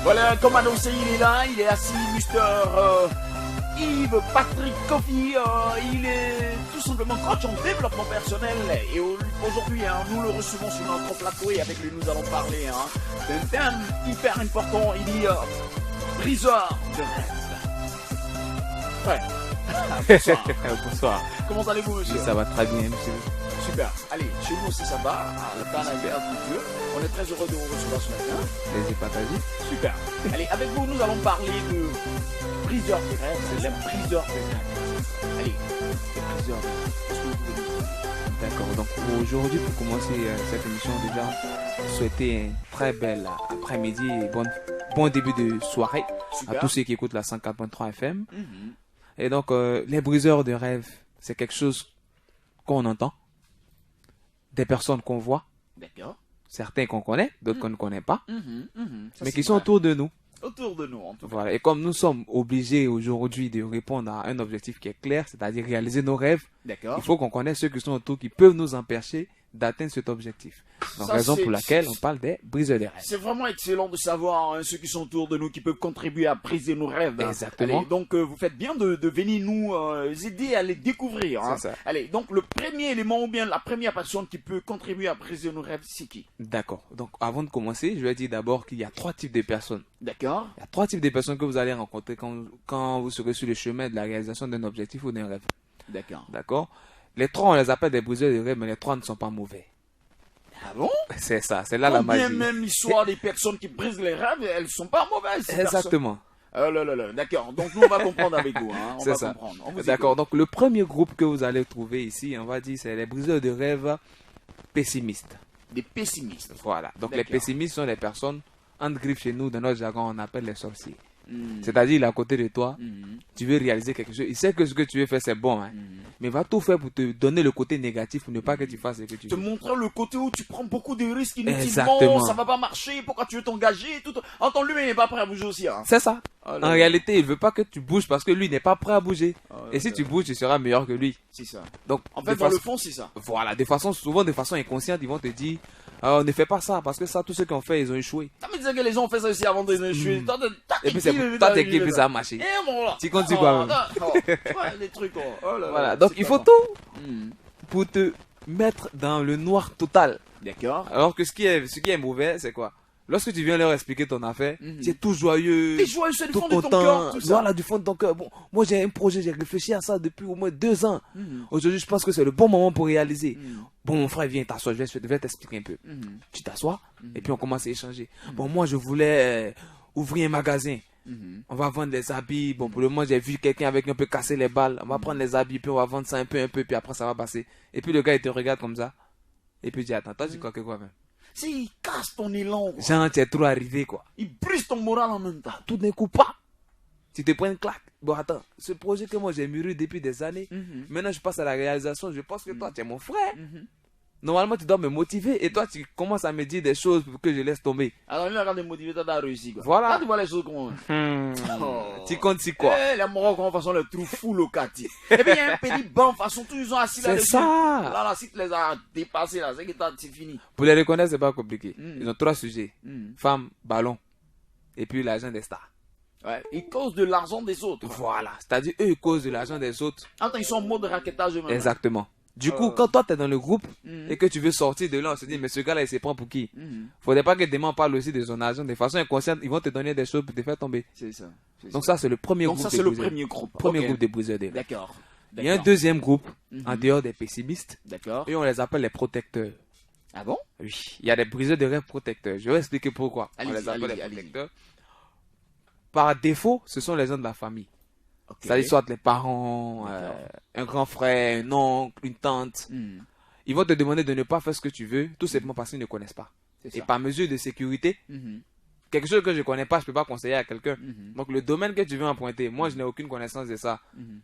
Voilà, comme annoncé, il est là, il est assis, Mister Yves Patrick Coffey. Il est tout simplement coach en développement personnel. Et aujourd'hui, nous le recevons sur notre plateau et avec lui, nous allons parler d'un thème hyper important. Il dit briseur de rêve. Ouais. Bonsoir. Bonsoir. Comment allez-vous, monsieur? Ça va très bien, monsieur. Super. Allez, chez nous aussi ça va. Le temps a été un peu dur. On est très heureux de vous recevoir ce matin. Les partagés. Super. Allez, avec vous, nous allons parler de briseur de rêve. C'est les briseurs de rêve. Allez, les briseurs de rêve. Qu'est-ce que vous pouvez nous dire? D'accord. Donc aujourd'hui, pour commencer cette émission, déjà, souhaiter un très bel après-midi et bon début de soirée Super. à tous ceux qui écoutent la 104.3 FM. Mhm. Et donc, les briseurs de rêve, c'est quelque chose qu'on entend, des personnes qu'on voit, D'accord. certains qu'on connaît, d'autres qu'on ne connaît pas, Ça, mais c'est qui sont vrai. autour de nous. Autour de nous, en tout cas. Voilà. Et comme nous sommes obligés aujourd'hui de répondre à un objectif qui est clair, c'est-à-dire réaliser nos rêves, D'accord. il faut qu'on connaisse ceux qui sont autour qui peuvent nous empêcher d'atteindre cet objectif. Donc, Ça, raison c'est- pour laquelle on parle des briseurs de rêves. C'est vraiment excellent de savoir ceux qui sont autour de nous qui peuvent contribuer à briser nos rêves. Exactement. Allez, donc vous faites bien de venir nous aider à les découvrir. C'est ça. Allez, donc le premier élément ou bien la première personne qui peut contribuer à briser nos rêves, c'est qui? D'accord. Donc, avant de commencer, je vais dire d'abord qu'il y a trois types de personnes. D'accord. Il y a trois types de personnes que vous allez rencontrer quand vous serez sur le chemin de la réalisation d'un objectif ou d'un rêve. D'accord. D'accord? Les trois, on les appelle des briseurs de rêves, mais les trois ne sont pas mauvais. Ah bon? C'est ça, c'est là la Bien magie. même l'histoire des personnes qui brisent les rêves, elles sont pas mauvaises. ces personnes. Exactement. Oh là là là, d'accord. Donc nous on va comprendre avec vous. On C'est va ça. comprendre. On vous D'accord. écoute. Donc, le premier groupe que vous allez trouver ici, on va dire, c'est les briseurs de rêves pessimistes. Des pessimistes. Voilà. Donc, les D'accord. pessimistes sont les personnes, entre griffes chez nous, dans notre jargon, on appelle les sorciers. Hmm. C'est-à-dire, il est à côté de toi, Mhm. tu veux réaliser quelque chose, il sait que ce que tu veux faire, c'est bon, hein. Mais il va tout faire pour te donner le côté négatif pour ne pas que tu fasses ce que tu Te veux. montrer le côté où tu prends beaucoup de risques inutilement, Exactement. ça va pas marcher, pourquoi tu veux t'engager, tout. Entends lui, mais il n'est pas prêt à bouger aussi. C'est ça. Oh là En là. réalité, il veut pas que tu bouges parce que lui n'est pas prêt à bouger. Oh là Et si là. tu bouges, tu seras meilleur que lui. C'est ça. Donc, En de fait, dans le façon- fond, c'est ça. voilà, souvent de façon inconsciente, ils vont te dire, ne fais pas ça parce que ça, tous ceux qui ont fait, ils ont échoué. Ça me disait que les gens ont fait ça aussi avant de échouer. Et puis toi, t'es qui, puis ça a marché. Et bon, là. Tu continues quoi, même. Ouais, des trucs. Oh là là, Voilà, donc c'est il pas faut ça. tout Hmm. pour te mettre dans le noir total. D'accord. Alors que ce qui est mauvais, c'est quoi? Lorsque tu viens leur expliquer ton affaire, tu es tout joyeux, T'es joyeux, c'est du tout fond de ton content. cœur, tout ça. Voilà, du fond de ton cœur. Bon, moi j'ai un projet, j'ai réfléchi à ça depuis au moins 2 ans. Mhm. Aujourd'hui, je pense que c'est le bon moment pour réaliser. Mhm. Bon, mon frère, viens t'asseoir, je vais t'expliquer un peu. Mhm. Tu t'assois, et puis on commence à échanger. Bon, moi, je voulais ouvrir un magasin. Mhm. On va vendre les habits. Bon, pour le moment, j'ai vu quelqu'un avec un peu casser les balles. On va prendre les habits, puis on va vendre ça un peu, puis après, ça va passer. Et puis le gars, il te regarde comme ça. Et puis il dit, attends, toi, tu crois que quoi, même? C'est, il casse ton élan, quoi. Genre, tu es trop arrivé, quoi. Il brise ton moral en même temps. Tout d'un coup, pas. Tu te prends une claque. Bon, attends, ce projet que moi, j'ai mûri depuis des années. Mhm. Maintenant, je passe à la réalisation. Je pense que toi, tu es mon frère. Mhm. Normalement, tu dois me motiver. Et toi, tu commences à me dire des choses pour que je laisse tomber. Alors, lui, quand t'es motivé, t'as réussi, quoi. Voilà. Là, tu vois les choses comment. Tu comptes si quoi? Eh, les Marocains, de façon, le trou fou locatif. Et puis, il y a un petit banc, de façon, tous ils ont assis là. C'est dessus. ça. Là, si tu les as dépassés, là, c'est fini. Pour les reconnaître, c'est pas compliqué. Mm. Ils ont 3 sujets. Mm. Femme, ballon. Et puis l'argent des stars. Ouais. Ils causent de l'argent des autres. Voilà. C'est-à-dire, eux, ils causent de l'argent des autres. Attends, ils sont en mode raquettage eux-mêmes. Exactement. Du coup, quand toi, tu es dans le groupe Mhm. et que tu veux sortir de là, on se dit, mais ce gars-là, il se prend pour qui? Mhm. Faudrait pas que demain on parle aussi de son argent. De façon inconsciente, ils vont te donner des choses pour te faire tomber. C'est ça. C'est Donc ça, c'est le premier Donc groupe ça, de c'est le briseurs. premier groupe. Premier Ok. groupe de briseurs de rêve. D'accord. Il y a un deuxième groupe, en Mhm. dehors des pessimistes, D'accord. et on les appelle les protecteurs. Ah bon? Oui, il y a des briseurs de rêve protecteurs. Je vais expliquer pourquoi. On Allez-y, les appelle les allez-y. protecteurs. Par défaut, ce sont les gens de la famille. Ok. C'est-à-dire soit les parents, D'accord. un grand frère, un oncle, une tante. Mhm. Ils vont te demander de ne pas faire ce que tu veux, tout simplement parce qu'ils ne connaissent pas. C'est Et ça. par mesure de sécurité, Mhm. quelque chose que je ne connais pas, je ne peux pas conseiller à quelqu'un. Mhm. Donc le domaine que tu veux emprunter, moi je n'ai aucune connaissance de ça. Mhm.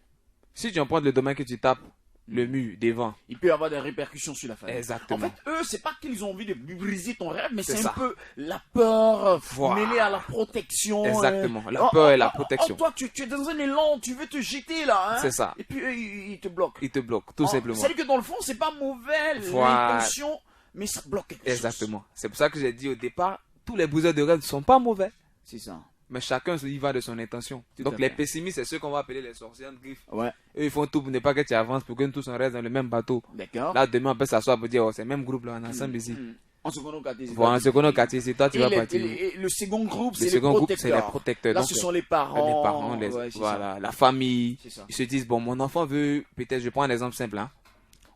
Si tu empruntes le domaine que tu tapes, le mur, devant. Il peut y avoir des répercussions sur la famille. Exactement. En fait, eux, c'est pas qu'ils ont envie de briser ton rêve, mais C'est c'est ça. un peu la peur Voilà. mêlée à la protection. Exactement. La peur et la protection. Toi, tu es dans un élan, tu veux te jeter là. Hein, C'est ça. Et puis eux, ils te bloquent. Il te bloque, tout simplement. C'est-à-dire que dans le fond, c'est pas mauvais Voilà. l'intention, mais ça bloque quelque chose. Exactement. C'est pour ça que j'ai dit au départ, tous les briseurs de rêve ne sont pas mauvais. C'est ça. Mais chacun y va de son intention. Tout Donc à les fait. pessimistes, c'est ceux qu'on va appeler les sorciers de griffes. Ouais. Eux, ils font tout pour ne pas que tu avances, pour que nous tous on reste dans le même bateau. D'accord. Là, demain, on peut s'asseoir pour dire, oh, c'est le même groupe là, on est ensemble ici. On se connaît au quartier. Voilà, ce qu'on a au quartier, c'est toi, tu vas partir. Et le second groupe, Le c'est les second groupe, c'est protecteurs. les protecteurs. Là, Donc, ce sont les parents. les parents, Ouais, c'est voilà, ça. la famille. C'est ça. Ils se disent, bon, mon enfant veut, peut-être, je prends un exemple simple, hein.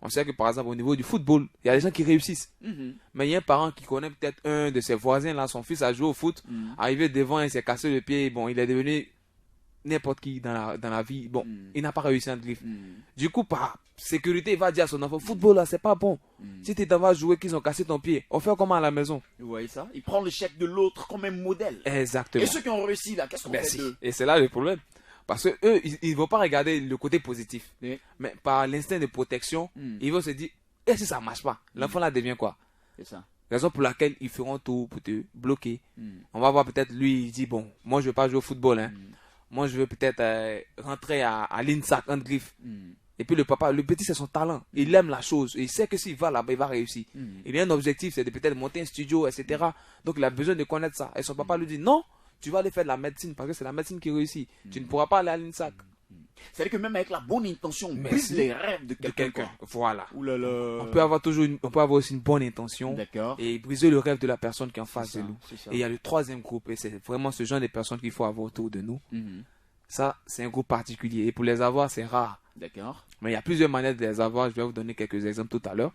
On sait que par exemple, au niveau du football, il y a des gens qui réussissent. Mhm. Mais il y a un parent qui connaît peut-être un de ses voisins, là, son fils a joué au foot, arrivé devant, il s'est cassé le pied, bon, il est devenu n'importe qui dans la vie. Bon, il n'a pas réussi en drift. Du coup, par sécurité, il va dire à son enfant, football là, c'est pas bon. Si tu t'en vas jouer, qu'ils ont cassé ton pied, on fait comment à la maison? Vous voyez ça? Il prend l'échec de l'autre comme un modèle. Exactement. Et ceux qui ont réussi là, qu'est-ce qu'on fait Merci. d'eux? Et c'est là le problème. Parce que eux, ils ne vont pas regarder le côté positif. Oui. Mais par l'instinct de protection, ils vont se dire, et si ça marche pas, l'enfant là devient quoi? C'est ça. Raison pour laquelle ils feront tout pour te bloquer. On va voir peut-être lui, il dit, bon, moi je veux pas jouer au football, hein. Moi je veux peut-être rentrer à l'INSAC, en griffe. Et puis le papa, le petit c'est son talent. Il aime la chose. Il sait que s'il va là-bas, il va réussir. Il a un objectif, c'est de peut-être monter un studio, etc. Donc il a besoin de connaître ça. Et son papa lui dit, non, tu vas aller faire de la médecine parce que c'est la médecine qui réussit. Tu ne pourras pas aller à l'INSAC. C'est-à-dire que même avec la bonne intention, on Merci. brise les rêves de De quelqu'un. quelqu'un. Voilà. Ouh là là. On peut avoir toujours on peut avoir aussi une bonne intention. D'accord. Et briser le rêve de la personne qui est en face C'est de ça, nous. c'est ça. Et il y a le troisième groupe, et c'est vraiment ce genre de personnes qu'il faut avoir autour de nous. Ça, c'est un groupe particulier. Et pour les avoir, c'est rare. D'accord. Mais il y a plusieurs manières de les avoir. Je vais vous donner quelques exemples tout à l'heure.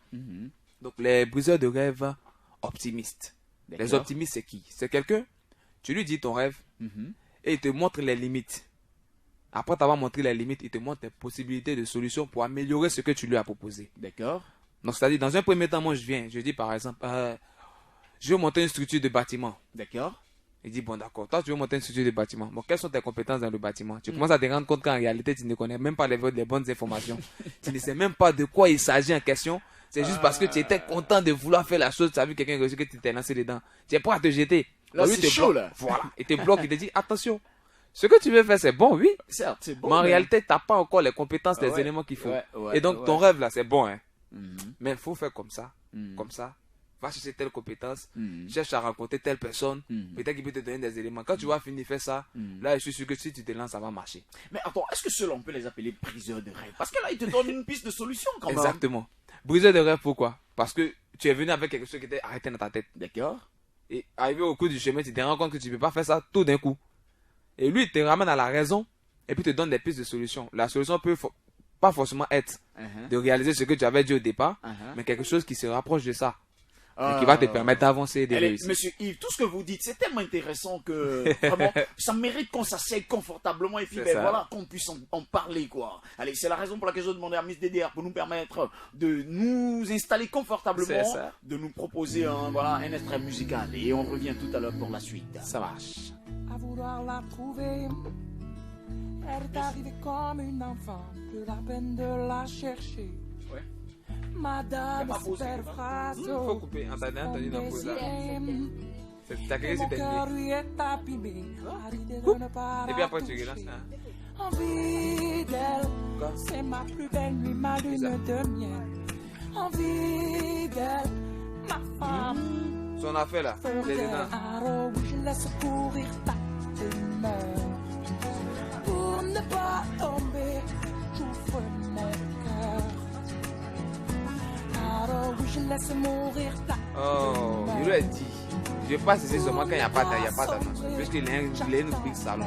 Donc, les briseurs de rêve optimistes. Les D'accord. optimistes, c'est qui? C'est quelqu'un, tu lui dis ton rêve, et il te montre les limites. Après t'avoir montré les limites, il te montre les possibilités de solutions pour améliorer ce que tu lui as proposé. D'accord. Donc, c'est-à-dire, dans un premier temps, moi, je dis par exemple, je veux monter une structure de bâtiment. D'accord. Il dit, bon, d'accord, toi, tu veux monter une structure de bâtiment. Bon, quelles sont tes compétences dans le bâtiment? Tu commences à te rendre compte qu'en réalité, tu ne connais même pas les bonnes informations. Tu ne sais même pas de quoi il s'agit en question. C'est juste parce que tu étais content de vouloir faire la chose, tu as vu quelqu'un réussir que tu t'es lancé dedans. Tu es prêt à te jeter. Là, Lui, c'est te chaud, bloque. là. Voilà. Il te bloque, il te dit, attention. Ce que tu veux faire, c'est bon, oui. Certes, c'est bon. Mais en réalité, tu n'as pas encore les compétences, les Ouais. éléments qu'il faut. Ouais, Et donc, ouais. ton rêve, là, c'est bon, hein. Mhm. Mais il faut faire comme ça. Comme ça. Va chercher telle compétence. Mhm. Cherche à rencontrer telle personne. Mhm. Peut-être qu'il peut te donner des éléments. Quand tu vas finir faire ça, là, je suis sûr que si tu te lances, ça va marcher. Mais attends, est-ce que ceux-là, on peut les appeler briseurs de rêve? Parce que là, ils te donnent une piste de solution quand même. Exactement. Briser de rêve, pourquoi? Parce que tu es venu avec quelque chose qui était arrêté dans ta tête. D'accord. Et arrivé au cours du chemin, tu te rends compte que tu ne peux pas faire ça tout d'un coup. Et lui, il te ramène à la raison et puis te donne des pistes de solution. La solution peut pas forcément être de réaliser ce que tu avais dit au départ, mais quelque chose qui se rapproche de ça. Et qui va te permettre d'avancer et de Allez, réussir. Monsieur Yves, tout ce que vous dites, c'est tellement intéressant que vraiment, ça mérite qu'on s'asseye confortablement et puis C'est ben, ça. voilà, qu'on puisse en parler quoi. Allez, c'est la raison pour laquelle je demandais à Miss DDR pour nous permettre de nous installer confortablement, C'est ça. de nous proposer un extrait musical et on revient tout à l'heure pour la suite. Ça marche. À vouloir la trouver, elle est arrivée comme une enfant, plus la peine de la chercher. Ouais. Madame, pas posé, super là. phrase. Faut couper. Anthony, dans pause là. T'as créé Mon cette cœur idée. lui est abîmé à l'idée de ne pas Et puis la après, tu toucher. relances. Hein. Envie d'elle, Quoi? c'est ma plus belle nuit, ma lune de miel. Envie d'elle, ma femme. Son affaire là. Les Ferait dedans. un rôle où je laisse courir ta humeur. Pour ne pas tomber, j'ouvre mon cœur. Alors oui, je laisse mourir ta Oh, il lui a dit. Je passe ici seulement quand il n'y a pas d'annonce. Puisqu'il a une big salon.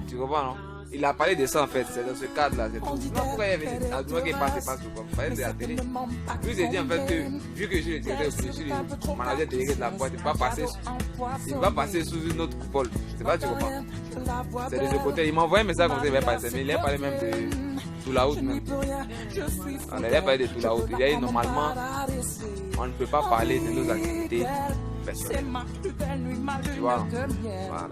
Tu comprends, non? Il a parlé de ça en fait, c'est dans ce cadre-là, c'est tout. Non, pourquoi il y avait des arguments qui passaient pas souvent? Il fallait de la télé. Lui, j'ai dit en fait que, vu que je suis le directeur, je suis le manager délégué de la boîte, il va passer sous une autre coupole. Je sais pas, tu comprends? C'est de ce côté. Il m'a envoyé un message comme ça, il va passer, mais il a parlé même de tout la haute même. Alors, il a parlé de tout la haute. Il a dit normalement, on ne peut pas parler de nos activités personnelles. Tu vois, non? Voilà.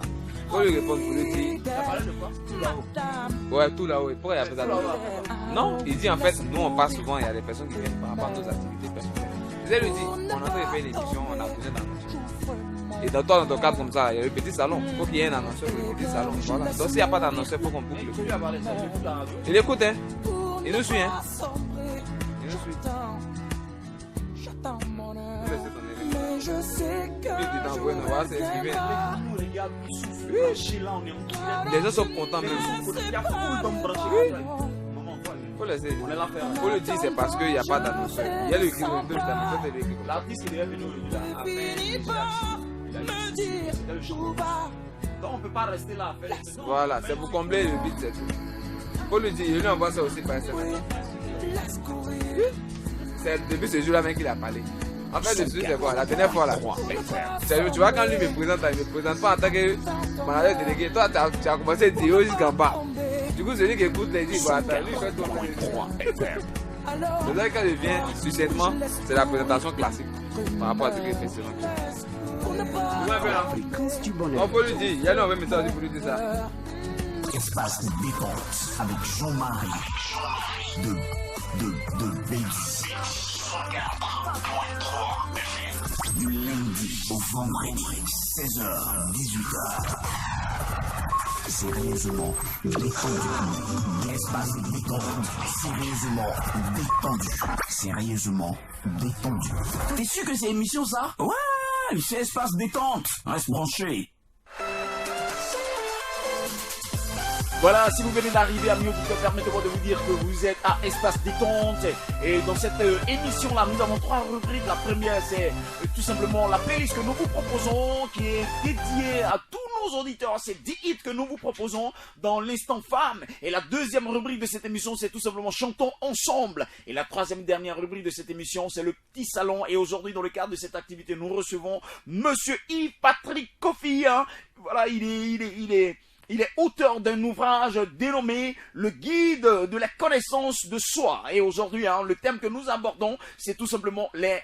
Faut lui répondre pour lui dire. T'as parlé de quoi? Ouais, tout là-haut. Pourquoi il y a fait ça là-haut? Non, il dit en fait, nous on passe souvent, il y a des personnes qui viennent par rapport à nos activités personnelles. Je lui dis, on est en train de faire une émission, on a besoin d'annoncer. Et dans ton cadre comme ça, il y a le petit salon. Il faut qu'il y ait un annonceur pour le petit salon. Voilà. Donc s'il n'y a pas d'annonceur, il faut qu'on boucle. Tu lui as parlé de ça, j'ai écouté la radio. Il écoute, hein. Il nous suit, hein. Il nous suit. J'attends mon heure, Laissez ton élément. mais je sais que Puis tu t'envoies, on va s'exprimer. regarde, ils sont branchés là, on est en direct. Les gens sont contents même. Il y a foule d'hommes branchés. Maman, toi, Faut laisser. on est là faire. Faut le dire, c'est parce qu'il n'y a pas d'annonceur. Il y a le écrit de l'annonceur et l'écrit. L'artiste qui est venu aujourd'hui là, a fait une action. C'était le chant. Donc on peut pas rester là à faire. Non, Voilà, mais c'est pour combler le vide, c'est tout. Faut le dire, il lui envoie ça aussi par SMS. C'est depuis ce jour-là même qu'il a parlé. En fait, le sujet, c'est quoi? La dernière fois là. Tu vois, quand lui me présente, il ne me présente pas en tant que manager délégué. Toi, tu as commencé à dire jusqu'en bas. Du coup, celui qui écoute les dit, voilà, lui, il fait tout le monde. Donc, quand il vient, succinctement, c'est la présentation classique par rapport à ce qu'il fait sur on peut lui dire, il y a un mauvais message pour lui dire ça. Espace détente avec Jean-Marie de Bélis. Du lundi au vendredi, 16h, 18h. Sérieusement détendu. Espace détente, sérieusement détendu. Sérieusement détendu. T'es sûr que c'est émission ça? Ouais, c'est Espace détente. Reste branché. Voilà, si vous venez d'arriver, amis auditeurs, permettez-moi de vous dire que vous êtes à Espace Détente. Et dans cette émission-là, nous avons 3 rubriques. La première, c'est tout simplement la playlist que nous vous proposons, qui est dédiée à tous nos auditeurs. C'est 10 hits que nous vous proposons dans l'instant femme. Et la deuxième rubrique de cette émission, c'est tout simplement Chantons ensemble. Et la troisième et dernière rubrique de cette émission, c'est le petit salon. Et aujourd'hui, dans le cadre de cette activité, nous recevons Monsieur Yves Patrick Kofi. Voilà, il est auteur d'un ouvrage dénommé Le Guide de la connaissance de soi. Et aujourd'hui, le thème que nous abordons, c'est tout simplement les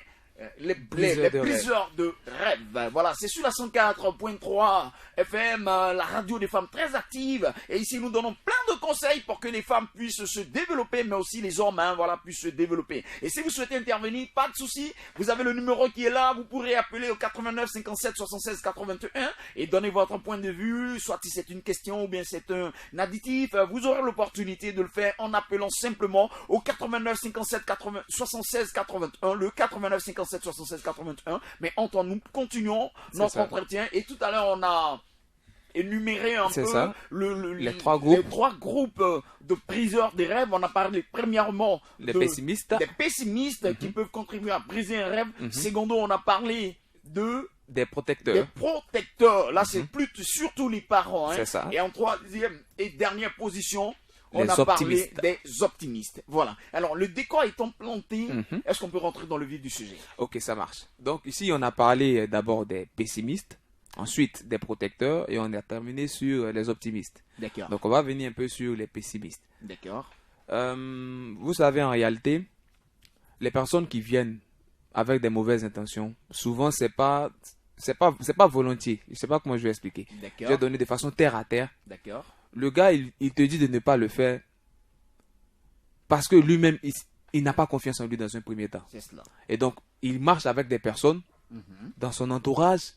briseurs de rêve. Voilà, c'est sur la 104.3 FM, la radio des femmes très actives. Et ici, nous donnons plein de conseils pour que les femmes puissent se développer, mais aussi les hommes, puissent se développer. Et si vous souhaitez intervenir, pas de souci. Vous avez le numéro qui est là. Vous pourrez appeler au 89 57 76 81 et donner votre point de vue, soit si c'est une question ou bien c'est un additif. Vous aurez l'opportunité de le faire en appelant simplement au 89 57 76 81, le 89 57 76 81. Mais Antoine, nous continuons notre entretien et tout à l'heure on a énuméré un peu les trois groupes de briseurs des rêves. On a parlé premièrement des pessimistes qui peuvent contribuer à briser un rêve. Secondo, on a parlé des protecteurs. Là, c'est surtout les parents. C'est ça. Et en troisième et dernière position, on a parlé des optimistes. Voilà. Alors, le décor étant planté, est-ce qu'on peut rentrer dans le vif du sujet? Ok, ça marche. Donc, ici, on a parlé d'abord des pessimistes, ensuite des protecteurs, et on a terminé sur les optimistes. D'accord. Donc, on va venir un peu sur les pessimistes. D'accord. Vous savez, en réalité, les personnes qui viennent avec des mauvaises intentions, souvent, c'est pas volontiers. Je sais pas comment je vais expliquer. D'accord. Je vais donner de façon terre à terre. D'accord. Le gars, il te dit de ne pas le faire parce que lui-même, il n'a pas confiance en lui dans un premier temps. C'est cela. Et donc, il marche avec des personnes dans son entourage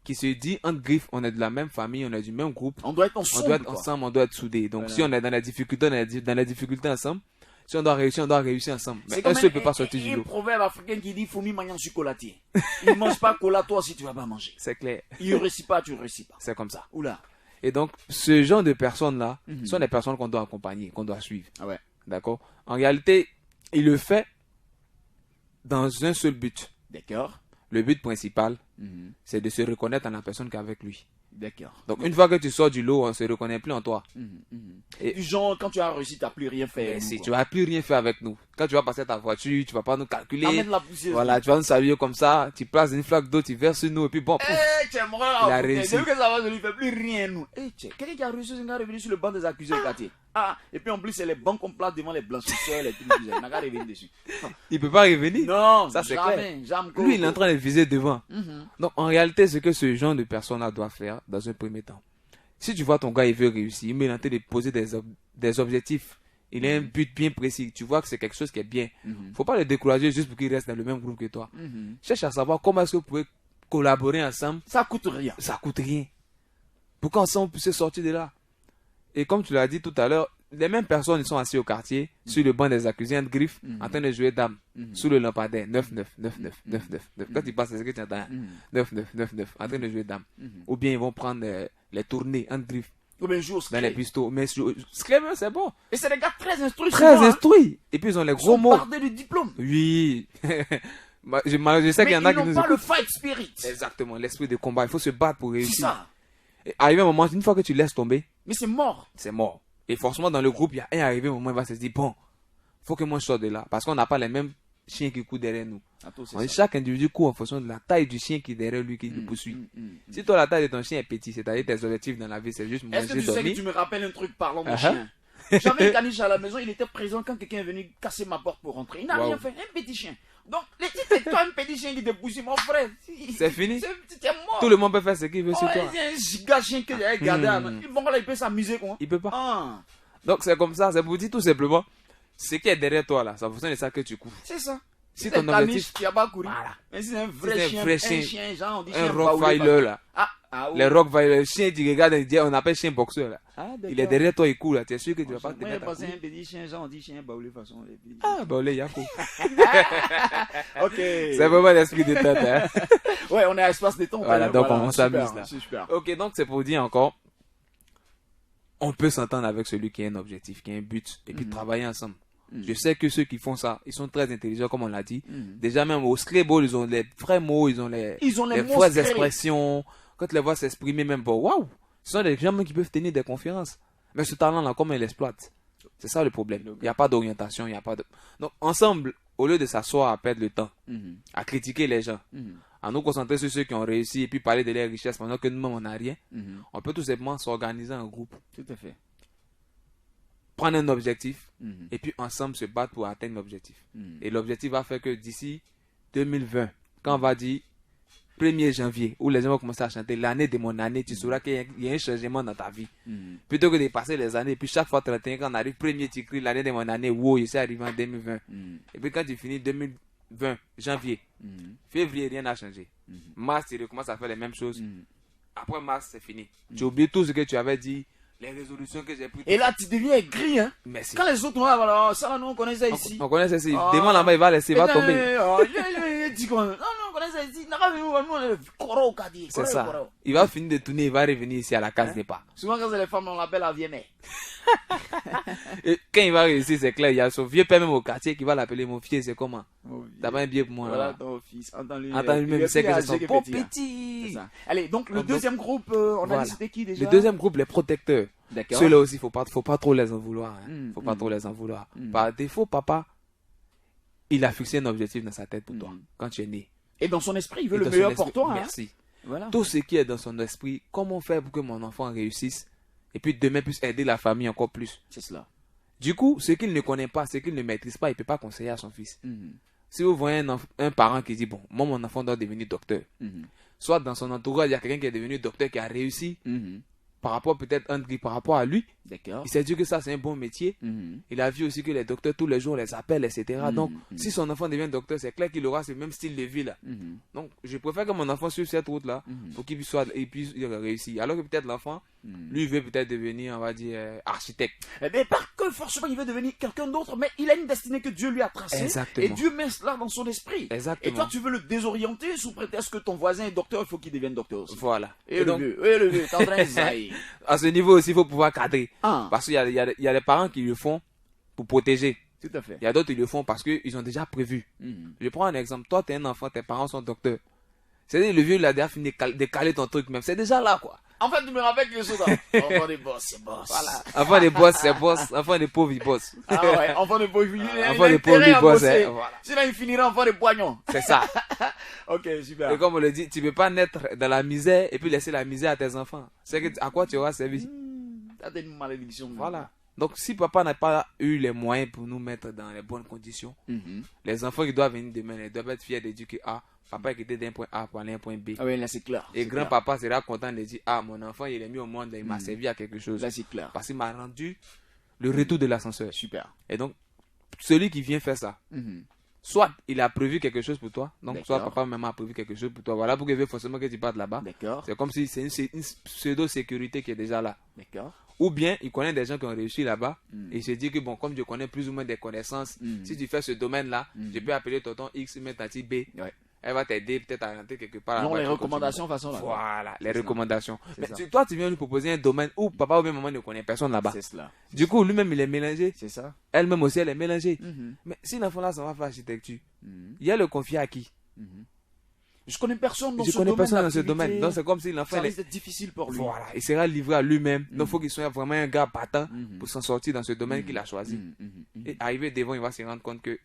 qui se dit, entre griffes, on est de la même famille, on est du même groupe. On doit être ensemble. On doit être soudés. Donc, si on est dans la difficulté, on est dans la difficulté ensemble. Si on doit réussir ensemble. Mais un seul ne peut pas sortir du lot. Il y a un proverbe africain qui dit Fourmi mangeant chocolatier. Il ne mange pas cola, toi si tu vas pas manger. C'est clair. Il ne réussit pas, tu ne réussis pas. C'est comme ça. Oula. Et donc, ce genre de personnes-là sont des personnes qu'on doit accompagner, qu'on doit suivre. Ah ouais. D'accord? En réalité, il le fait dans un seul but. D'accord. Le but principal, c'est de se reconnaître en la personne qui est avec lui. D'accord. Donc, une fois que tu sors du lot, on ne se reconnaît plus en toi. Et du genre, quand tu as réussi, tu n'as plus rien fait. Tu n'as plus rien fait avec nous. Quand tu vas passer ta voiture, tu ne vas pas nous calculer. Amène la poussière. Voilà, tu vas nous saluer comme ça. Tu places une flaque d'eau, tu verses sur nous et puis bon. Tu aimerais il a réussi. que ça va, ne lui fait plus rien, nous. Quelqu'un qui a réussi, c'est revenu sur le banc des accusés au quartier. Et puis en plus, c'est les bancs qu'on place devant les blanchisseurs, les trucs. Il n'a qu'à revenir dessus. Il ne peut pas revenir. Non, ça c'est jamais, clair. Lui, il est en train de viser devant. Donc, en réalité, ce que ce genre de personne-là doit faire dans un premier temps. Si tu vois ton gars, il veut réussir, il est en train de poser des objectifs. Il a un but bien précis. Tu vois que c'est quelque chose qui est bien. Faut pas le décourager juste pour qu'il reste dans le même groupe que toi. Cherche à savoir comment est-ce que vous pouvez collaborer ensemble. Ça coûte rien. Ça coûte rien. Pour qu'ensemble on puisse sortir de là. Et comme tu l'as dit tout à l'heure, les mêmes personnes, ils sont assis au quartier, sur le banc des accusés, en griffe, en train de jouer dame, sous le lampadaire, 9, 9, 9, 9, 9, 9, 9. Quand ils passent, c'est ce que tu entends, 9, 9, 9, 9, en train de jouer dame. Ou bien ils vont prendre les tournées en griffe, Ou bien jour dans les pistons. Mais Scream, c'est bon. Et c'est des gars très instruits. Très souvent, hein. instruits. Et puis ils ont les Ils gros sont mots. bardés de diplômes. Oui. Je sais Mais qu'il y en ils a qui n'ont nous pas le écoutent. fight spirit. Exactement, l'esprit de combat. Il faut se battre pour C'est réussir. ça. Et arrivé un moment, une fois que tu laisses tomber, Mais c'est mort. c'est mort. Et forcément, dans le groupe, il y a un arrivé un moment, il va se dire, bon, faut que moi je sorte de là. Parce qu'on n'a pas les mêmes chiens qui courent derrière nous. Chaque individu court en fonction de la taille du chien qui est derrière lui, qui le poursuit. Si toi, la taille de ton chien est petite, c'est-à-dire tes objectifs dans la vie, c'est juste Est-ce que manger, tu sais que dormir. tu me rappelles un truc parlant de Uh-huh. chien? J'avais un caniche à la maison, il était présent quand quelqu'un est venu casser ma porte pour rentrer. Il n'a Wow. rien fait, un petit chien. Donc, c'est toi un petit chien qui te pousse, mon frère. C'est fini. C'était mort. Tout le monde peut faire ce qu'il veut sur Ouais, toi. c'est un giga chien que j'avais gardé. Bon, là, il peut s'amuser, quoi. Il peut pas. Ah, Donc c'est comme ça, c'est pour dire tout simplement, ce qui est derrière toi là, ça fonctionne de ça que tu cours. c'est ça. Si C'est ton un caniche objectif, qui a pas couru. Voilà. Mais c'est un Si vrai c'est un chien. vrai Un chien, chien, genre, on dit un chien Rottweiler baoulé, là, Ah, les Rottweiler, le chien tu regardes, on appelle chien boxeur là. Ah, Il est derrière toi, il court là, tu es sûr que tu vas pas te Moi, j'ai mettre à passé courir. un petit chien, genre, on dit chien baoulé façon. et puis- Ah bah là, il y a quoi. Ok. C'est vraiment l'esprit de tête. Hein. Ouais, on est à espace détente. Voilà, hein, donc on super, s'amuse là. c'est super. Ok, donc c'est pour dire encore, on peut s'entendre avec celui qui a un objectif, qui a un but, et puis travailler ensemble. Je sais que ceux qui font ça, ils sont très intelligents, comme on l'a dit. Déjà même au Scrabble, ils ont les vrais mots, ils ont les les mots vraies secrets. expressions. Quand tu les vois s'exprimer, même pas, waouh! Ce sont des gens même qui peuvent tenir des conférences. Mais ce talent-là, comment ils l'exploitent? C'est ça le problème. Il n'y a pas d'orientation, il n'y a pas de... Donc, ensemble, au lieu de s'asseoir à perdre le temps, à critiquer les gens, à nous concentrer sur ceux qui ont réussi et puis parler de leurs richesses pendant que nous-mêmes on n'a rien, on peut tout simplement s'organiser en groupe, Tout à fait. prendre un objectif et puis ensemble se battre pour atteindre l'objectif. Et l'objectif va faire que d'ici 2020, quand on va dire 1er janvier, où les gens vont commencer à chanter l'année de mon année, tu sauras qu'il y a un changement dans ta vie. Plutôt que de passer les années, puis chaque fois 31, quand on arrive 1er, tu cries l'année de mon année, wow, je suis arrivé en 2020. Et puis quand tu finis 2020, janvier, février, rien n'a changé. Mars, tu recommences à faire les mêmes choses. Après mars, c'est fini. Tu oublies tout ce que tu avais dit, les résolutions que j'ai prises. Et là, tu deviens aigri, hein. Merci. Quand les autres, voilà, ça, là, nous, on connaît ça ici. On connaît ceci. Ah. Devant là-bas, il va laisser, il va tomber. Il dit quoi? Non, on connaît ça ici. Nous, on est Koro, Kadi. C'est ça. Il va finir de tourner, il va revenir ici à la case départ. Souvent, quand c'est les femmes, on l'appelle la vieille mère. Et quand il va réussir, c'est clair, il y a son vieux père même au quartier qui va l'appeler mon fils, c'est comment? T'as pas un billet pour moi Voilà là? ton fils. Entends-lui. Attends, lui-même, il sait que c'est son pauvre C'est petit. ça. Allez, donc le Donc, deuxième groupe, on a voilà. dit c'était qui déjà? Le deuxième groupe, les protecteurs. D'accord. Ceux-là aussi, faut pas trop les en vouloir. Hein. Faut pas mm. trop les en vouloir. Par défaut, papa, il a fixé un objectif dans sa tête pour toi, quand tu es né. Et dans son esprit, il veut Et le dans son meilleur esprit- pour toi. Hein. Merci. Voilà. Tout ce qui est dans son esprit, comment faire pour que mon enfant réussisse et puis demain puisse aider la famille encore plus. C'est cela. Du coup, ce qu'il ne connaît pas, ce qu'il ne maîtrise pas, il ne peut pas conseiller à son fils. Si vous voyez un parent qui dit, bon, moi mon enfant doit devenir docteur, soit dans son entourage, il y a quelqu'un qui est devenu docteur, qui a réussi, par rapport peut-être par rapport à lui, D'accord. il s'est dit que ça c'est un bon métier. Il a vu aussi que les docteurs tous les jours les appellent, etc. Donc, si son enfant devient docteur, c'est clair qu'il aura ce même style de vie là. Donc, je préfère que mon enfant suive cette route là pour qu'il puisse réussir. Alors que peut-être l'enfant, lui, veut peut-être devenir, on va dire, architecte. Mais pas que forcément il veut devenir quelqu'un d'autre, mais il a une destinée que Dieu lui a tracée. Exactement. Et Dieu met cela dans son esprit. Exactement. Et toi, tu veux le désorienter sous prétexte que ton voisin est docteur, il faut qu'il devienne docteur aussi. Voilà. Et le vieux, t'es en train de zaïr. À ce niveau aussi, il faut pouvoir cadrer. Ah. Parce qu'il y a des parents qui le font pour protéger. Tout à fait. Il y a d'autres qui le font parce qu'ils ont déjà prévu. Je prends un exemple. Toi, tu es un enfant, tes parents sont docteurs. C'est-à-dire, le vieux, il a déjà fini de caler ton truc même. C'est déjà là, quoi. En fait, tu me rappelles que ça. Enfant des boss, c'est boss. Voilà. Enfant des boss, c'est boss. Enfant des pauvres, il bosse. Ah ouais, enfant des pauvres, Enfant des pauvres, il bosse. Hein. Voilà. Sinon, il finira enfant des poignons. C'est ça. Ok, super. Et comme on le dit, tu ne peux pas naître dans la misère et puis laisser la misère à tes enfants. C'est que à quoi tu auras servi. Ça, c'est une malédiction. Voilà. Donc, si papa n'a pas eu les moyens pour nous mettre dans les bonnes conditions, les enfants qui doivent venir demain, ils doivent être fiers de dire que papa est quitté d'un point A pour aller à un point B. Ah oui, là, c'est clair. Et grand-papa sera content de dire, mon enfant, il est mis au monde, il m'a servi à quelque chose. Là, c'est clair. Parce qu'il m'a rendu le retour de l'ascenseur. Super. Et donc, celui qui vient faire ça, soit il a prévu quelque chose pour toi, donc soit papa maman a prévu quelque chose pour toi. Voilà pourquoi il veut forcément que tu partes là-bas. D'accord. C'est comme si c'est une pseudo-sécurité qui est déjà là. D'accord. Ou bien, il connaît des gens qui ont réussi là-bas et il se dit que, bon, comme je connais plus ou moins des connaissances, si tu fais ce domaine-là, je peux appeler tonton X, mais tati B. Ouais. Elle va t'aider peut-être à rentrer quelque part. Non, là-bas, les tu recommandations continues. façon là. Voilà, les C'est recommandations. C'est Mais ça. toi, tu viens lui proposer un domaine où papa ou bien maman ne connaît personne là-bas. C'est cela. Du coup, lui-même, il est mélangé. C'est ça. Elle-même aussi, elle est mélangée. Mhm. Mais si l'enfant-là, ça va faire architecture, Mhm. il y a le confier à qui? Je connais personne dans Je ce connais domaine. personne dans ce d'activité. domaine. Donc, c'est comme si l'enfant, Ça il est- risque d'être difficile pour lui. voilà, il sera livré à lui-même. Donc, il faut qu'il soit vraiment un gars battant pour s'en sortir dans ce domaine qu'il a choisi. Et arrivé devant, il va se rendre compte que,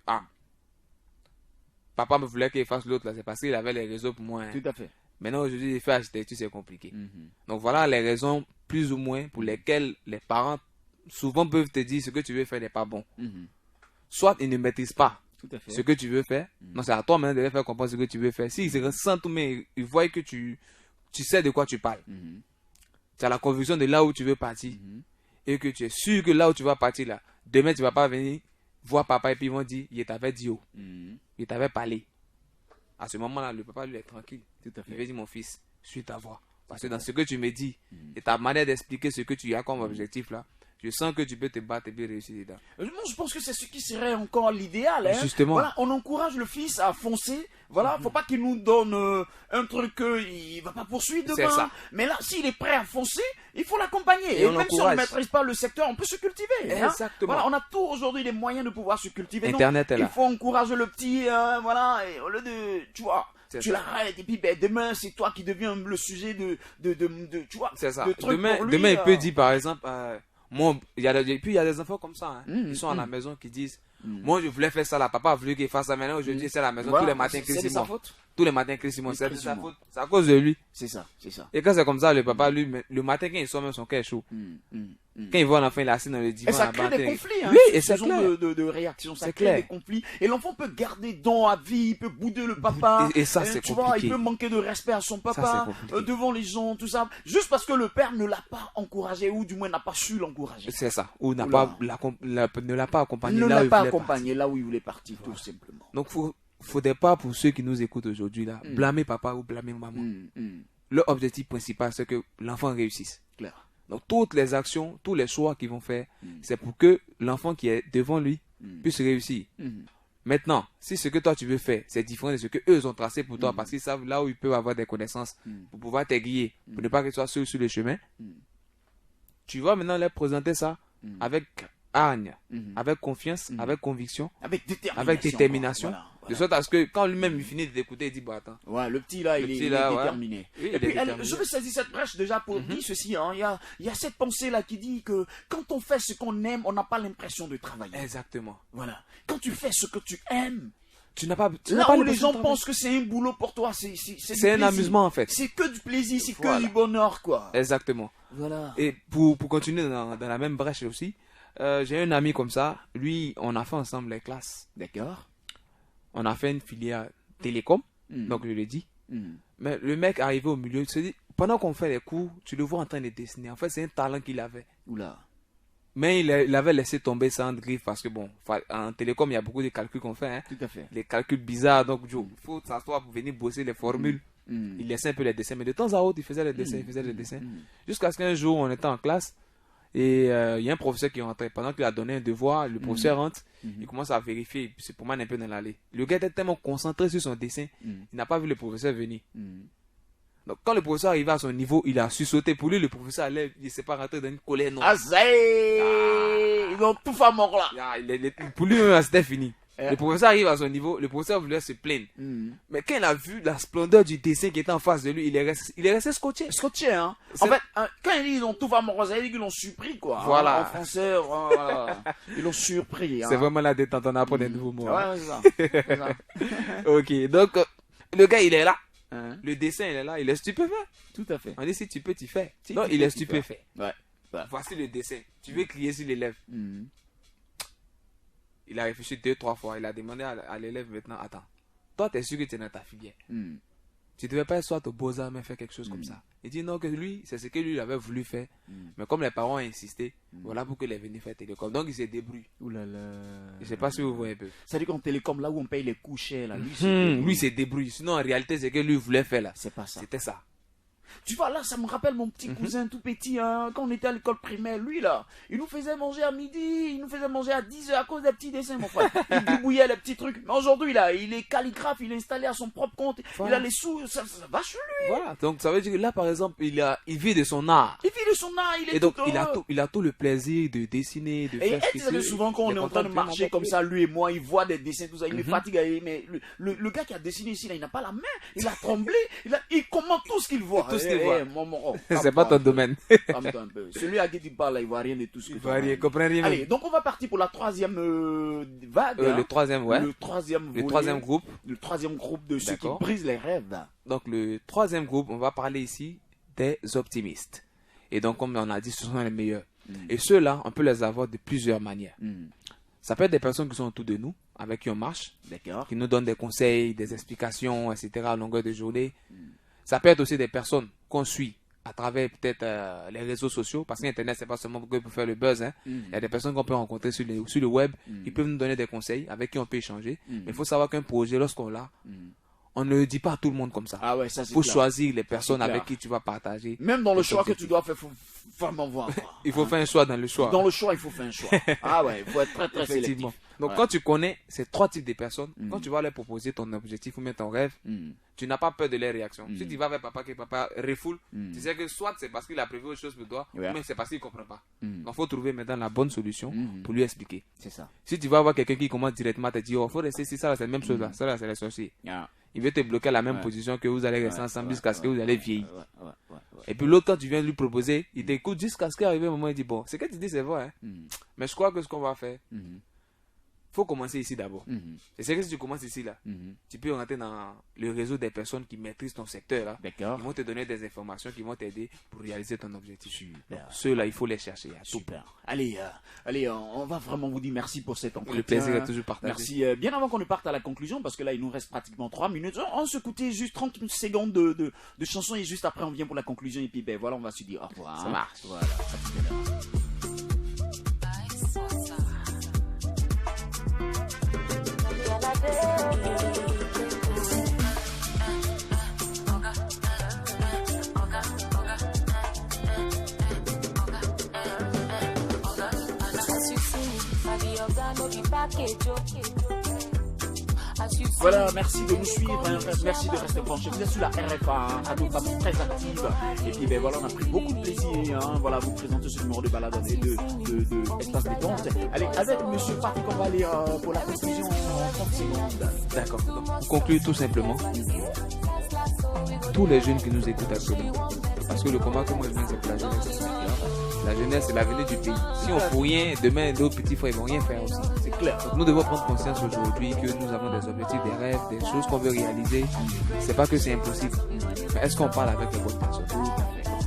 papa me voulait qu'il fasse l'autre, là, c'est parce qu'il avait les réseaux pour moi. Hein. Tout à fait. Maintenant, aujourd'hui, il fait architecture, c'est compliqué. Donc, voilà les raisons, plus ou moins, pour lesquelles les parents, souvent, peuvent te dire ce que tu veux faire n'est pas bon. Soit ils ne maîtrisent pas Tout à fait. ce que tu veux faire. Non, c'est à toi maintenant de les faire comprendre ce que tu veux faire. S'ils se ressentent, mais ils voient que tu sais de quoi tu parles. Tu as la conviction de là où tu veux partir. Et que tu es sûr que là où tu vas partir, là, demain, tu ne vas pas venir voir papa et puis ils vont dire, il t'avait dit, il t'avait parlé. À ce moment-là, le papa, lui, est tranquille. Tout à Il fait. va dire, mon fils, suis ta voix. Parce que dans ce que tu me dis, et ta manière d'expliquer ce que tu as comme objectif, là, je sens que tu peux te battre et bien réussir dedans. Moi, je pense que c'est ce qui serait encore l'idéal. Hein. Justement. Voilà, on encourage le fils à foncer. Voilà, faut pas qu'il nous donne un truc qu'il va pas poursuivre C'est demain. ça. Mais là, s'il est prêt à foncer, il faut l'accompagner. Et Et on même si on ne l'encourage. maîtrise pas le secteur, on peut se cultiver. hein. Exactement. Voilà, on a tout aujourd'hui les moyens de pouvoir se cultiver. Donc, Internet est là. il faut encourager le petit, voilà, et au lieu de, tu vois, C'est tu ça. l'arrêtes et puis ben, demain c'est toi qui deviens le sujet de tu vois, C'est ça. de trucs Demain, pour lui, il peut dire, par exemple, moi, il y a des enfants comme ça, hein. Ils sont à la mm. maison qui disent, moi, je voulais faire ça, là, papa a voulu qu'il fasse ça, maintenant, aujourd'hui, c'est à la maison, Voilà, tous les matins, c'est de sa Simon. faute. Tous les matins, Simon, Oui, c'est de Chris sa Simon. faute. C'est à cause de lui. C'est ça, c'est ça. Et quand c'est comme ça, le papa, lui, le matin, quand il sort, même son cœur est chaud. Quand il voit l'enfant, il est assis dans le divan. Et ça là-bas, crée des en train- conflits, hein, Oui, ce et c'est genre clair. de réaction, ça C'est crée clair. des conflits. Et l'enfant peut garder don à vie, il peut bouder le papa. Et ça, c'est tu vois, compliqué. il peut manquer de respect à son papa, c'est compliqué. devant les gens, tout ça. Juste parce que le père ne l'a pas encouragé, ou du moins n'a pas su l'encourager. C'est ça. Ou n'a Oula. pas, ne l'a pas accompagné Ne là où l'a il pas voulait accompagné là où il voulait partir, tout simplement. Donc, faudrait pas, pour ceux qui nous écoutent aujourd'hui, là, blâmer papa ou blâmer maman. Leur objectif principal, c'est que l'enfant réussisse. Clair. Donc, toutes les actions, tous les choix qu'ils vont faire, c'est pour que l'enfant qui est devant lui puisse réussir. Maintenant, si ce que toi tu veux faire, c'est différent de ce que eux ont tracé pour toi, parce qu'ils savent là où ils peuvent avoir des connaissances pour pouvoir t'aiguiller, pour ne pas que tu sois seul sur le chemin, tu vas maintenant leur présenter ça avec hargne, avec confiance, avec conviction, Avec détermination. avec détermination, quoi. Voilà, de sorte à ce que quand lui-même il finit d'écouter, il dit, bah attends, Ouais, le petit là, Le il petit est là, ouais. déterminé. Oui, il Et est puis, déterminé. je vais saisir cette brèche déjà pour dire ceci. Hein. Il y a cette pensée là qui dit que quand on fait ce qu'on aime, on n'a pas l'impression de travailler. exactement. Voilà. Quand tu fais ce que tu aimes, Tu n'as pas, là où les l'impression gens de travailler. pensent que c'est un boulot pour toi, c'est du C'est un plaisir. amusement en fait. C'est que du plaisir, c'est Voilà. que du bonheur, quoi. Exactement. Voilà. Et pour continuer dans la même brèche aussi, j'ai un ami comme ça, lui, on a fait ensemble les classes. D'accord. On a fait une filière télécom, donc je l'ai dit. Mais le mec arrivé au milieu, il se dit, pendant qu'on fait les cours, tu le vois en train de dessiner. En fait, c'est un talent qu'il avait. Oula. Mais il avait laissé tomber ça en griffe parce que bon, en télécom, il y a beaucoup de calculs qu'on fait. Hein. Tout à fait. Les calculs bizarres, donc il faut s'asseoir pour venir bosser les formules. Il laissait un peu les dessins, mais de temps à autre, il faisait les dessins, il faisait les dessins. Jusqu'à ce qu'un jour, on était en classe et il y a un professeur qui est rentré. Pendant qu'il a donné un devoir, le professeur rentre, il commence à vérifier, il se promène un peu dans l'allée. Le gars était tellement concentré sur son dessin, il n'a pas vu le professeur venir. Donc quand le professeur arrivait à son niveau, il a su sauter. Pour lui, le professeur allait, il ne s'est pas rentré dans une colère noire. Ah, ça y est. Ils ont tout fait mort là. Pour lui, c'était fini. Le professeur arrive à son niveau, le professeur voulait se plaindre. Mais quand il a vu la splendeur du dessin qui était en face de lui, il est resté scotché. Scotché, hein. En fait, quand ils disent ils ont tout fait mort, ça veut dire qu'ils l'ont surpris, quoi. Voilà. En français, voilà. Ils l'ont surpris. Hein. C'est vraiment la détente, on apprend des nouveaux mots. hein. Ouais, c'est ça. C'est ça. Ok, donc le gars il est là, Hein? le dessin il est là, il est stupéfait. Tout à fait. On dit si tu peux, tu fais. Si Non, tu il peux, est tu stupéfait. Ouais. Voici le dessin. Tu veux crier sur l'élève. Il a réfléchi 2-3 fois. Il a demandé à l'élève maintenant, attends, toi tu es sûr que tu es dans ta filière. Tu devais pas être soit au Beaux-Arts, mais faire quelque chose comme ça. Il dit non, que lui, c'est ce que lui il avait voulu faire. Mais comme les parents ont insisté, voilà pourquoi il est venu faire télécom. Donc il se débrouille. Ouh là là. Je sais pas si vous voyez un peu. C'est-à-dire qu'en télécom, là où on paye les coups chers, là, lui, Lui, il se débrouille. Sinon, en réalité, c'est que lui voulait faire là. c'est pas ça. C'était ça. Tu vois, là, ça me rappelle mon petit cousin tout petit, hein, quand on était à l'école primaire. Lui, là, il nous faisait manger à midi, il nous faisait manger à 10h à cause des petits dessins, mon frère. Il débouillait les petits trucs. Mais aujourd'hui, là, il est calligraphe, il est installé à son propre compte. Voilà. Il a les sous, ça va chez lui. Voilà, donc ça veut dire que là, par exemple, il vit de son art. Il vit de son art, il est Et donc, tout il a tout le plaisir de dessiner, de Et faire ce tu qu'il sais que veut. souvent quand on Il est en train de content marcher comme ça, lui et moi, il voit des dessins, tout ça, il me fatigue. Mais le gars qui a dessiné ici, là, il n'a pas la main, il a tremblé, il commente tout ce qu'il voit. Tout ce qu'il voit. C'est pas ton domaine. Calme-toi un peu. Celui à qui tu parles, là, il voit rien de tout ce que Il tu va rien, vois. il comprend rien. Allez, donc on va partir pour la troisième vague. hein. Le troisième, ouais. Le troisième Le volet. troisième groupe. Le troisième groupe de ceux qui D'accord. brisent les rêves. Donc, le troisième groupe, on va parler ici des optimistes. Et donc, comme on a dit, ce sont les meilleurs. Et ceux-là, on peut les avoir de plusieurs manières. Ça peut être des personnes qui sont autour de nous, avec qui on marche, D'accord. qui nous donnent des conseils, des explications, etc. à longueur de journée. Ça peut être aussi des personnes qu'on suit à travers peut-être les réseaux sociaux, parce qu'Internet, c'est pas seulement pour faire le buzz. Hein. Il y a des personnes qu'on peut rencontrer sur le web, ils peuvent nous donner des conseils, avec qui on peut échanger. Mais il faut savoir qu'un projet, lorsqu'on l'a, on ne le dit pas à tout le monde comme ça. Ah ouais, ça Il c'est faut clair. choisir les personnes clair. avec qui tu vas partager. Même dans le les choix que tu objectifs. dois faire, il faut vraiment voir. Il faut faire un choix dans le choix. Dans le choix, il faut faire un choix. Ah ouais, il faut être très très sélectif. Effectivement. Donc, Ouais. quand tu connais ces trois types de personnes, quand tu vas leur proposer ton objectif ou même ton rêve, tu n'as pas peur de leurs réactions. Si tu vas vers papa, que papa refoule, tu sais que soit c'est parce qu'il a prévu autre chose pour toi, Ouais. ou même c'est parce qu'il ne comprend pas. Donc, il faut trouver maintenant la bonne solution pour lui expliquer. C'est ça. Si tu vas voir quelqu'un qui commence directement à te dire, oh, faut rester ici, ça, là, c'est la même chose là, ça, là, c'est les sorciers. Ah. Il veut te bloquer à la même Ouais. position que vous allez rester ensemble jusqu'à ce que vous allez vieillir. Ouais. Et puis l'autre, quand tu viens lui proposer, il t'écoute jusqu'à ce qu'arrive un moment, il dit, bon, ce que tu dis, c'est vrai, hein. Mais je crois que ce qu'on va faire, faut commencer ici d'abord. Et c'est que si tu commences ici, là, tu peux rentrer dans le réseau des personnes qui maîtrisent ton secteur, là. D'accord. Ils vont te donner des informations qui vont t'aider pour réaliser ton objectif. Donc, ceux-là, il faut les chercher. À tout. Super. Allez, on va vraiment vous dire merci pour cet entretien. Le plaisir est toujours partagé. Merci. Bien avant qu'on ne parte à la conclusion, parce que là, il nous reste pratiquement 3 minutes. On se écoutait juste 30 secondes de chansons et juste après, on vient pour la conclusion. Et puis, ben voilà, on va se dire au revoir. Ça marche. Voilà. À tout à l'heure. Voilà, merci de nous suivre, hein. Merci de rester branchés. Vous êtes sur la RFA, hein, Radio Famille très active. Et puis ben voilà, on a pris beaucoup de plaisir, hein, voilà, vous présenter ce numéro de balade et de Espace Détente. Allez, avec Monsieur Patrick, on va aller pour la conclusion en 30 secondes. D'accord. Donc, pour conclure tout simplement, tous les jeunes qui nous écoutent actuellement, parce que le combat que moi je mène, c'est pour la jeunesse. La jeunesse, c'est l'avenir du pays. Si on ne fait rien, demain, nos petits frères ne vont rien faire aussi. C'est clair. Donc, nous devons prendre conscience aujourd'hui que nous avons des objectifs, des rêves, des choses qu'on veut réaliser. C'est pas que c'est impossible. Mais est-ce qu'on parle avec les bonnes personnes?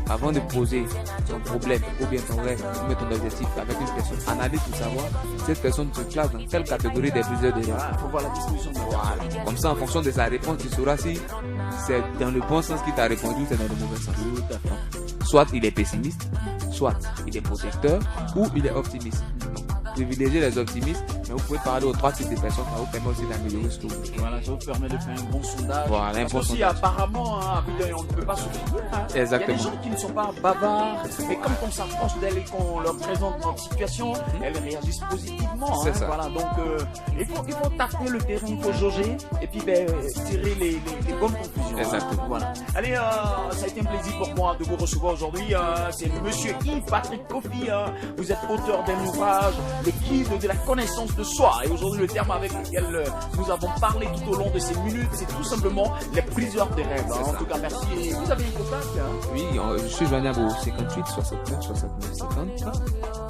Avant de poser ton problème ou bien ton rêve ou bien ton objectif avec une personne, analyse pour savoir cette personne se classe dans quelle catégorie des plusieurs des rêves. Il faut voir la disposition de la Comme ça, en fonction de sa réponse, tu sauras si c'est dans le bon sens qu'il t'a répondu ou c'est dans le mauvais sens. Soit il est pessimiste, soit il est protecteur ou il est optimiste. Donc, privilégiez les optimistes, mais vous pouvez parler aux trois types de personnes, ça vous permet aussi d'améliorer ce que vous faites. Voilà, ça vous permet de faire un bon sondage. Voilà, un Parce bon que si sondage. apparemment, hein, on ne peut pas se fier. Hein. Exactement. Il y a des gens qui ne sont pas bavards, mais comme on s'approche d'elles et qu'on leur présente notre situation, elles réagissent positivement. C'est hein. ça. Voilà, donc il faut taper le terrain, il faut jauger et puis tirer les bonnes conclusions. Exactement. Hein. Voilà. Allez, ça a été un plaisir pour moi de vous recevoir aujourd'hui. C'est Monsieur Yves Patrick Kofi. Vous êtes auteur d'un ouvrage, le guide de la connaissance de soi. Et aujourd'hui, le terme avec lequel nous avons parlé tout au long de ces minutes, c'est tout simplement les briseurs des rêves. Hein. En tout cas, merci. Et vous avez une contact hein. Oui, je suis joignable au 58 69 69 50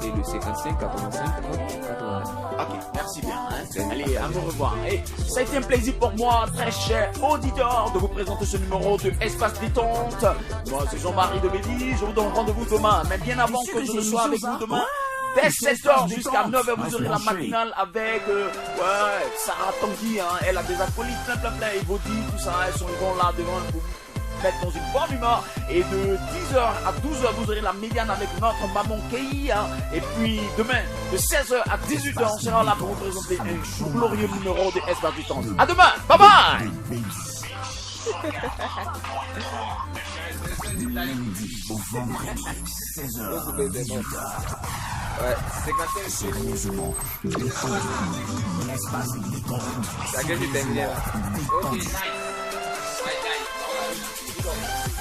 et le 55 85 30 89. Ok, merci bien. Hein. Allez, à vous revoir. Et ça a été un plaisir pour moi, très cher auditeur, de vous présenter ce numéro de Espace Détente. Moi, c'est Jean-Marie de Bédy. Je vous donne rendez-vous demain. Mais bien avant que je ne sois avec vous demain, dès 16h jusqu'à 9h, vous aurez la matinale avec Sarah Tanguy. Hein. Elle a des acolytes plein. Et vous dit tout ça, ils vont là devant vous mettre dans une bonne humeur. Et de 10h à 12h, vous aurez la médiane avec notre maman Kei. Hein. Et puis demain, de 16h à 18h, on sera là pour vous présenter un glorieux numéro de Espace Détente. À demain, bye bye. Du lundi au vendredi, 16h, 18h. Ouais, c'est quand même. Sérieusement détendu. L'espace détendu. Ça a terminé là. Ok, Détendu. nice. Ouais, nice.